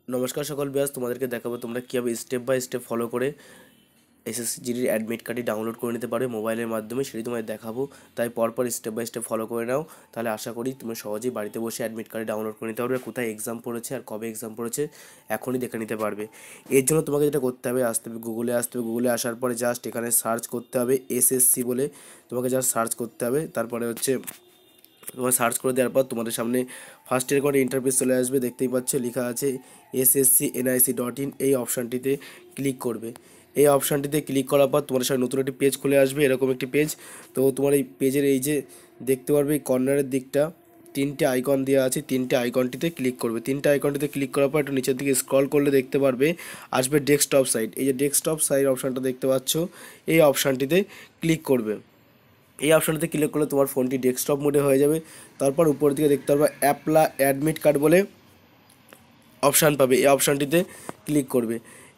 নমস্কার সকল ব্যাস, তোমাদেরকে দেখাবো তোমরা কীভাবে স্টেপ বাই স্টেপ ফলো করে এসএসসি জিডির অ্যাডমিট কার্ডটি ডাউনলোড করে নিতে পারবে মোবাইলের মাধ্যমে, সেটি তোমাদের দেখাবো। তাই পরপর স্টেপ বাই স্টেপ ফলো করে নাও, তাহলে আশা করি তুমি সহজেই বাড়িতে বসে অ্যাডমিট কার্ড ডাউনলোড করে নিতে পারবে। কোথায় এক্সাম পড়েছে আর কবে এক্সাম পড়েছে এখনই দেখে নিতে পারবে। এর জন্য তোমাকে যেটা করতে হবে, গুগলে আসতে হবে। গুগলে আসার পরে জাস্ট এখানে সার্চ করতে হবে এসএসসি বলে, তোমাকে জাস্ট সার্চ করতে হবে। তারপরে তোমার সার্চ করে দেওয়ার পর তোমাদের সামনে ফার্স্ট এর করে ইন্টারফেস চলে আসবে, দেখতেই পাচ্ছ লেখা আছে sscnic.in। এই অপশানটিতে ক্লিক করবে। এই অপশানটিতে ক্লিক করার পর তোমাদের সামনে নতুন একটি পেজ খুলে আসবে, এরকম একটি পেজ। তো তোমার এই পেজের এই যে দেখতে পারবে এই কর্নারের দিকটা তিনটে আইকন দেওয়া আছে, তিনটে আইকনটিতে ক্লিক করবে। তিনটে আইকনটিতে ক্লিক করার পর একটু নিচের দিকে স্ক্রল করলে দেখতে পারবে আসবে ডেস্কটপ সাইট। এই যে ডেস্কটপ সাইট অপশানটা দেখতে পাচ্ছ, এই অপশানটিতে ক্লিক করবে। এই অপশানটিতে ক্লিক করলে তোমার ফোনটি ডেস্কটপ মোডে হয়ে যাবে। তারপর উপরের দিকে দেখতে পারবে অ্যাপ্লাই অ্যাডমিট কার্ড বলে অপশান পাবে, এই অপশানটিতে ক্লিক করবে।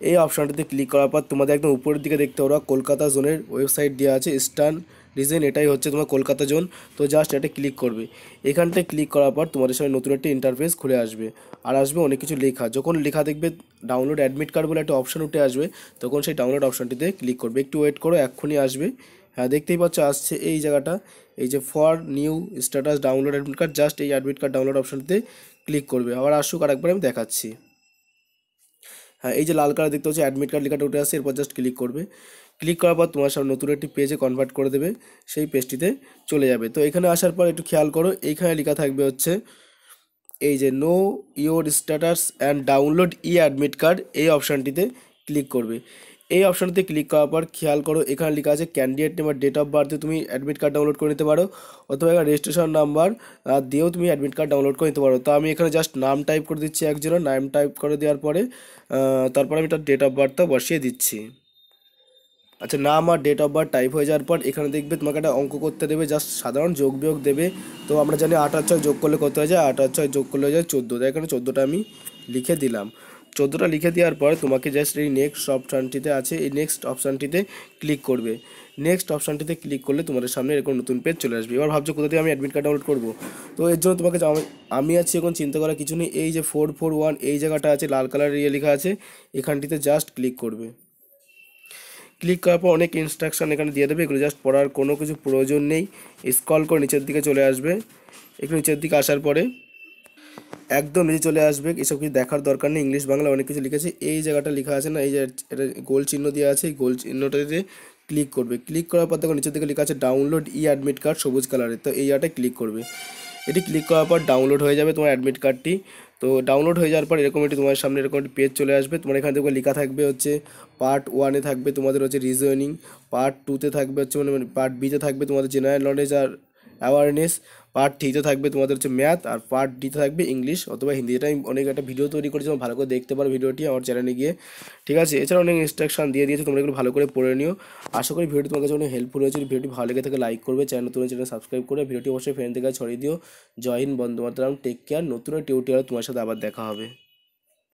এই অপশানটিতে ক্লিক করার পর তোমাদের একদম উপরের দিকে দেখতে পারো কলকাতা জোনের ওয়েবসাইট দেওয়া আছে, ইস্টার্ন রিজন, এটাই হচ্ছে তোমার কলকাতা জোন। তো জাস্ট এটা ক্লিক করবে। এখানটায় ক্লিক করার পর তোমাদের সামনে নতুন একটি ইন্টারফেস খুলে আসবে, আর আসবে অনেক কিছু লেখা। যখন লেখা দেখবে ডাউনলোড অ্যাডমিট কার্ড বলে একটা অপশান উঠে আসবে, তখন সেই ডাউনলোড অপশানটিতে ক্লিক করবে। একটু ওয়েট করো, এক্ষুনি আসবে। হ্যাঁ, দেখতেই পাচ্ছ আসছে এই জায়গাটা, এই যে for new status download admit card, just এই অ্যাডমিট কার্ড ডাউনলোড অপশানটিতে ক্লিক করবে। আবার আসুক, আরেকবার আমি দেখাচ্ছি। হ্যাঁ, এই যে লাল কালার দেখতে পাচ্ছি অ্যাডমিট কার্ড লেখাটা উঠে আসছে, এরপর জাস্ট ক্লিক করবে। ক্লিক করার পর তোমার সামনে নতুন একটি পেজে কনভার্ট করে দেবে, সেই পেজটিতে চলে যাবে। তো এখানে আসার পর একটু খেয়াল করো, এইখানে লেখা থাকবে হচ্ছে এই যে know your status and download E admit card, এই অপশানটিতে ক্লিক করবে। এই অপশানটিতে ক্লিক করার পর খেয়াল করো এখানে লেখা আছে ক্যান্ডিডেট নেম আর ডেট অফ বার্থে তুমি অ্যাডমিট কার্ড ডাউনলোড করে নিতে পারো, অথবা এখানে রেজিস্ট্রেশন নাম্বার দিয়েও তুমি অ্যাডমিট কার্ড ডাউনলোড করে নিতে পারো। তো আমি এখানে জাস্ট নাম টাইপ করে দিচ্ছি, একজনের নাম টাইপ করে দেওয়ার পরে তারপরে আমি তার ডেট অফ বার্থটা বসিয়ে দিচ্ছি। আচ্ছা, নাম আর ডেট অফ বার্থ টাইপ হয়ে যাওয়ার পর এখানে দেখবে তোমাকে একটা অঙ্ক করতে দেবে, জাস্ট সাধারণ যোগ বিয়োগ দেবে। তো আমরা জানি 8 আর 6 যোগ করলে কত হয়ে যায়, 8 আর 6 যোগ করলে হয়ে যায় 14। তাই এখানে 14টা আমি লিখে দিলাম। 14টা লিখে দেওয়ার পরে তোমাকে জাস্ট এই নেক্সট অপশানটিতে আছে, এই নেক্সট অপশানটিতে ক্লিক করবে। নেক্সট অপশানটিতে ক্লিক করলে তোমাদের সামনে এরকম নতুন পেজ চলে আসবে। এবার ভাবছো কোথা থেকে আমি অ্যাডমিট কার্ড ডাউনলোড করবো। তো এর জন্য তোমাকে আমি আছি এখন, চিন্তা করার কিছু নেই। এই যে 441 এই জায়গাটা আছে, লাল কালার ইয়ে লেখা আছে, এখানটিতে জাস্ট ক্লিক করবে। ক্লিক করার পর অনেক ইনস্ট্রাকশন এখানে দিয়ে দেবে, এগুলো জাস্ট পড়ার কোনো কিছু প্রয়োজন নেই। স্ক্রল করে নিচের দিকে চলে আসবে। একটু নিচের দিকে আসার পরে একদম নিচে চলে আসবে, এসব কিছু দেখার দরকার নেই, ইংলিশ বাংলা অনেক কিছু লিখেছে। এই জায়গাটা লেখা আছে না, এই যে এটা গোল চিহ্ন দেওয়া আছে, এই গোল চিহ্নটাতে ক্লিক করবে। ক্লিক করার পর দেখো নিচের দিকে লেখা আছে ডাউনলোড ই অ্যাডমিট কার্ড সবুজ কালারের, তো এই জায়গাটায় ক্লিক করবে। এটি ক্লিক করার পর ডাউনলোড হয়ে যাবে তোমার অ্যাডমিট কার্ডটি। তো ডাউনলোড হয়ে যাওয়ার পর এরকম একটি তোমার সামনে এরকম একটি পেজ চলে আসবে। তোমার এখানে দেখবে লেখা থাকবে হচ্ছে পার্ট 1-এ থাকবে তোমাদের হচ্ছে রিজনিং, পার্ট 2-তে থাকবে হচ্ছে মানে পার্ট বিতে থাকবে তোমাদের জেনারেল নলেজ আর অ্যাওয়ারনেস, পার্ট 3-তে থাকবে তোমাদের হচ্ছে ম্যাথ, আর পার্ট ডিতে থাকবে ইংলিশ অথবা হিন্দি। এটা আমি অনেক একটা ভিডিও তৈরি করেছি, ভালো করে দেখতে পারো ভিডিওটি আমার চ্যানেলে গিয়ে, ঠিক আছে। এছাড়া অনেক ইনস্ট্রাকশন দিয়ে দিয়েছে, তোমরা এগুলো ভালো করে পড়ে নিও। আশা করি ভিডিওটি তোমার কাছে অনেক হেল্পফুল হয়েছে। ভিডিওটি ভালো লেগে থাকে লাইক করবে, চ্যানেল সাবস্ক্রাইব করে ভিডিওটি অবশ্যই ফ্রেন্ডদের কাছে ছড়িয়ে দিও। জয় হিন্দ, বন্দে মাতরম, টেক কেয়ার। নতুন টিউটোরিয়াল তোমার সাথে আবার দেখা হবে।